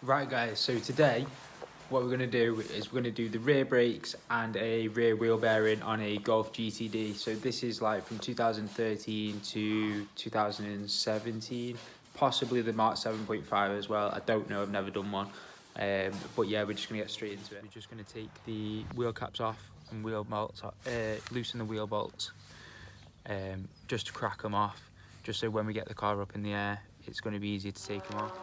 Right guys, so today what we're going to do is we're going to do the rear brakes and a rear wheel bearing on a Golf GTD. So this is like from 2013 to 2017, possibly the Mark 7.5 as well. I don't know, I've never done one. But yeah, we're just going to get straight into it. We're just going to take the wheel caps off and wheel bolts, loosen the wheel bolts, just to crack them off, just so when we get the car up in the air, it's going to be easier to take them off.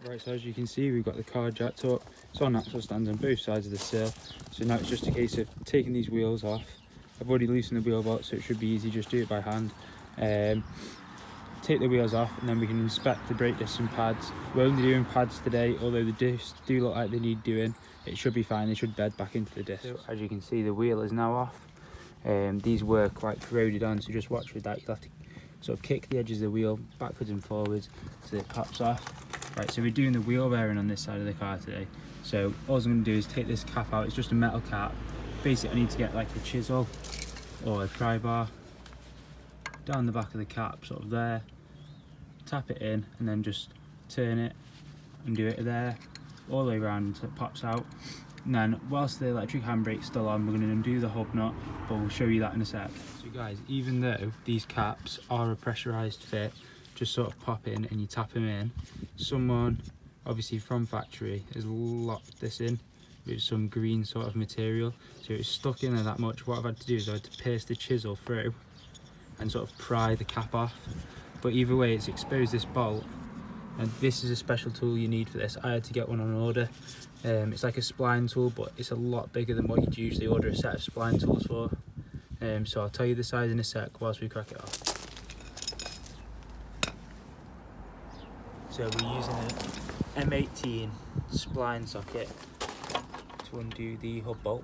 Right, so as you can see, we've got the car jacked up. It's on axle stands on both sides of the sill. So now it's just a case of taking these wheels off. I've already loosened the wheel bolt, so it should be easy, just do it by hand. Take the wheels off and then we can inspect the brake discs and pads. We're only doing pads today, although the discs do look like they need doing. It should be fine, they should bed back into the discs. So as you can see, the wheel is now off. These were quite corroded on, so just watch with that. You'll have to sort of kick the edges of the wheel backwards and forwards so it pops off. Right, so we're doing the wheel bearing on this side of the car today. So all I'm going to do is take this cap out. It's just a metal cap. Basically, I need to get like a chisel or a pry bar down the back of the cap, sort of there, tap it in, and then just turn it and do it there, all the way around until it pops out. And then whilst the electric handbrake's still on, we're going to undo the hub nut, but we'll show you that in a sec. So guys, even though these caps are a pressurized fit, just sort of pop in and you tap them in, someone obviously from factory has locked this in with some green sort of material, so it's stuck in there that much. What I've had to do is I had to pierce the chisel through and sort of pry the cap off, but either way it's exposed this bolt, and this is a special tool you need for this. I had to get one on order. It's like a spline tool, but it's a lot bigger than what you'd usually order a set of spline tools for. So I'll tell you the size in a sec whilst we crack it off. So we're using an M18 spline socket to undo the hub bolt.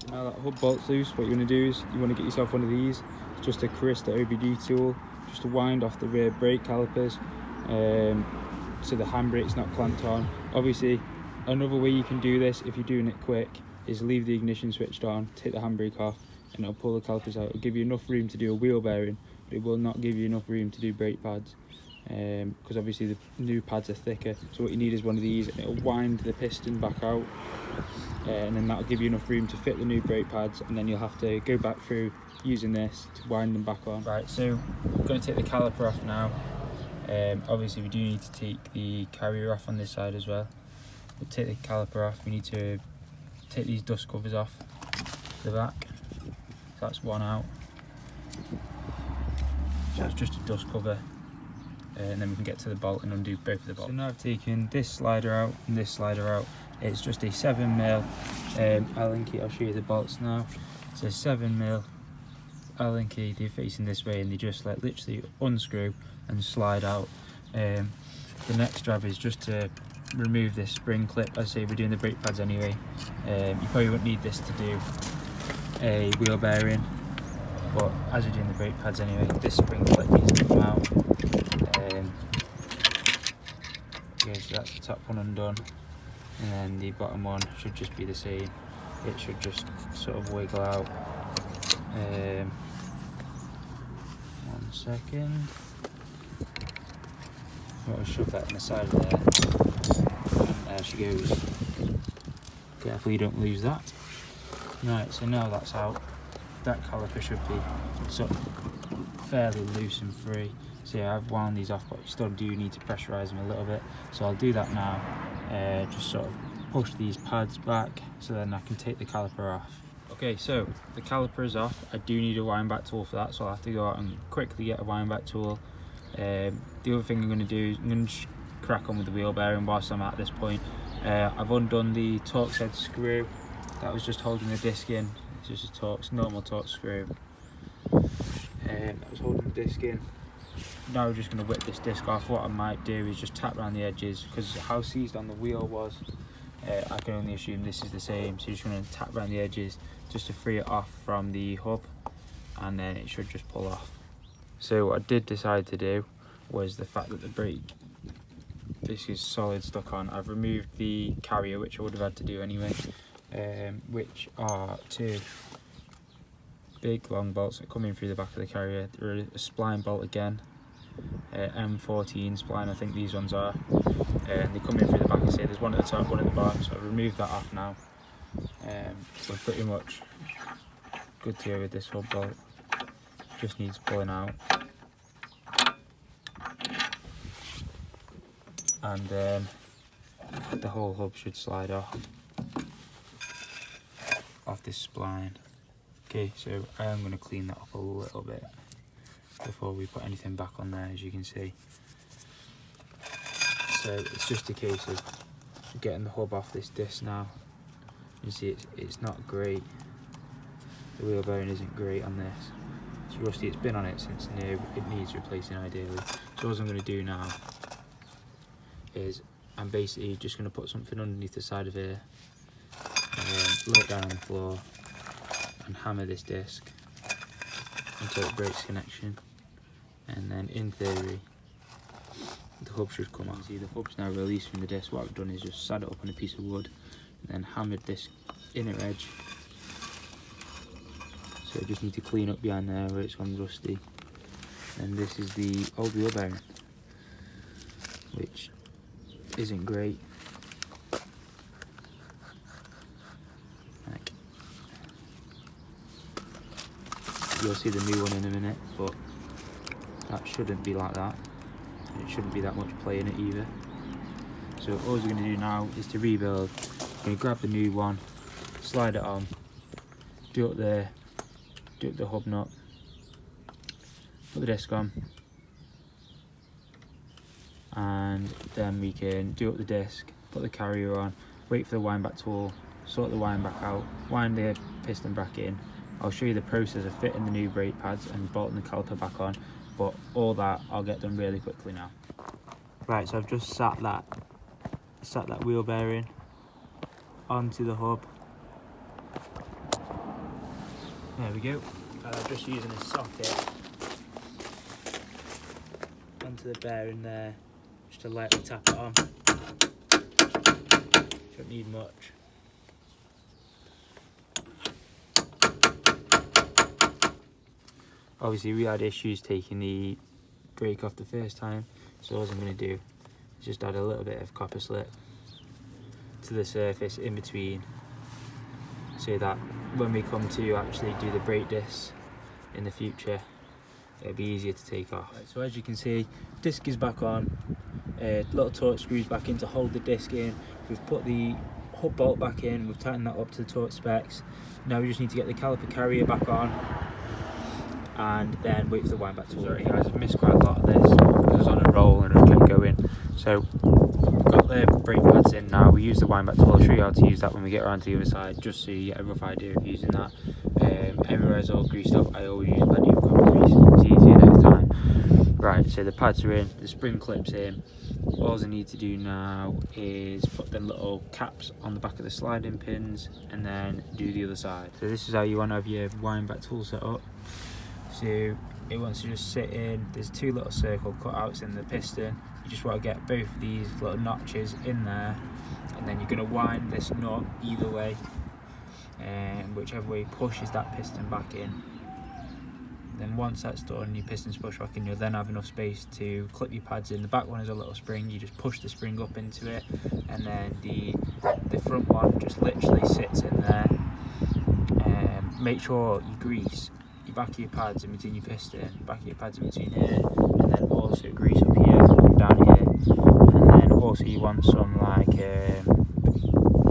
Now that hub bolt's loose, what you want to do is you want to get yourself one of these. It's just a Carista OBD tool, just to wind off the rear brake calipers, so the handbrake's not clamped on. Obviously, another way you can do this if you're doing it quick is leave the ignition switched on, take the handbrake off, and it'll pull the calipers out. It'll give you enough room to do a wheel bearing, but it will not give you enough room to do brake pads, because obviously the new pads are thicker. So what you need is one of these, and it'll wind the piston back out, and then that'll give you enough room to fit the new brake pads, and then you'll have to go back through using this to wind them back on. Right, so I'm going to take the caliper off now. Obviously we do need to take the carrier off on this side as well. We'll take the caliper off. We need to take these dust covers off the back. So that's one out. So it's just a dust cover, and then we can get to the bolt and undo both of the bolts. So now I've taken this slider out and this slider out. It's just a 7mm Allen key. I'll show you the bolts now. It's a 7mm Allen key. They're facing this way and they just like literally unscrew and slide out. The next job is just to remove this spring clip. As I say, we're doing the brake pads anyway. You probably won't need this to do a wheel bearing, but as we're doing the brake pads anyway, this spring clip needs to come out. Okay, so that's the top one undone, and then the bottom one should just be the same. It should just sort of wiggle out. 1 second. I'll shove that in the side of there. And there she goes. Careful you don't lose that. Right, so now that's out, that caliper should be sort of fairly loose and free. So yeah, I've wound these off, but you still do need to pressurise them a little bit. So I'll do that now. Just sort of push these pads back so then I can take the caliper off. Okay, so the caliper is off. I do need a wind back tool for that, so I'll have to go out and quickly get a wind back tool. The other thing I'm going to do is I'm going to crack on with the wheel bearing whilst I'm at this point. I've undone the Torx head screw that was just holding the disc in. It's just a normal Torx screw. That was holding the disc in. Now we're just going to whip this disc off. What I might do is just tap around the edges, because how seized on the wheel was, I can only assume this is the same. So you're just going to tap around the edges just to free it off from the hub, and then it should just pull off. So what I did decide to do was the fact that the brake disc is solid stuck on. I've removed the carrier, which I would have had to do anyway, which are two big long bolts that come in through the back of the carrier. They're a spline bolt again, M14 spline I think these ones are, and they come in through the back. I say there's one at the top, one at the bottom, so I've removed that off now. So pretty much good to go with this hub bolt, just needs pulling out. And then the whole hub should slide off this spline. Okay, so I am going to clean that up a little bit before we put anything back on there, as you can see. So it's just a case of getting the hub off this disc now. You see it's not great. The wheel bearing isn't great on this. It's rusty, it's been on it since new, it needs replacing ideally. So what I'm going to do now is I'm basically just going to put something underneath the side of here, and lay it down on the floor and hammer this disc until it breaks connection, and then in theory the hub should come off. See, the hub's now released from the disc. What I've done is just sat it up on a piece of wood and then hammered this inner edge. So I just need to clean up behind there where it's gone rusty. And this is the old wheel bearing, which isn't great. Like, you'll see the new one in a minute, but that shouldn't be like that. And it shouldn't be that much play in it either. So all we're going to do now is to rebuild. I'm going to grab the new one, slide it on, do up there, do up the hub nut, put the disc on, and then we can do up the disc, put the carrier on, wait for the wind back tool, sort the wind back out, wind the piston back in. I'll show you the process of fitting the new brake pads and bolting the caliper back on, but all that I'll get done really quickly now. Right, so I've just sat that wheel bearing onto the hub. There we go. And I'm just using a socket onto the bearing there, just to lightly tap it on. Don't need much. Obviously we had issues taking the brake off the first time, so all I'm going to do is just add a little bit of copper slip to the surface in between, so that when we come to actually do the brake disc in the future, it'll be easier to take off. Right, so as you can see, disc is back on, little Torx screws back in to hold the disc in. We've put the hub bolt back in, we've tightened that up to the Torx specs. Now we just need to get the caliper carrier back on and then wait for the wind back tool. Sorry guys, I've missed quite a lot of this because I was on a roll and I kept going. So we've got the brake pads in now. We use the wind back tool. I'll show you how to use that when we get around to the other side, just so you get a rough idea of using that. Everywhere's all greased up. I always use plenty of copper grease, it's easier next time. Right, so the pads are in, the spring clip's in. All I need to do now is put the little caps on the back of the sliding pins and then do the other side. So this is how you want to have your wind back tool set up. So it wants to just sit in, there's two little circle cutouts in the piston. You just want to get both of these little notches in there, and then you're going to wind this nut either way, and whichever way pushes that piston back in. Then once that's done, your pistons push back and you'll then have enough space to clip your pads in. The back one is a little spring, you just push the spring up into it, and then the front one just literally sits in there. Make sure you grease your back of your pads in between your piston, back of your pads in between here, and then also grease up here and down here. And then also you want some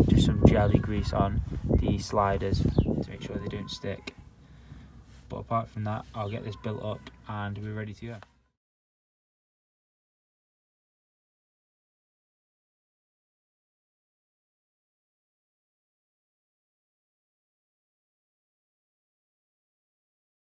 just some jelly grease on the sliders to make sure they don't stick. But apart from that, I'll get this built up and we're ready to go.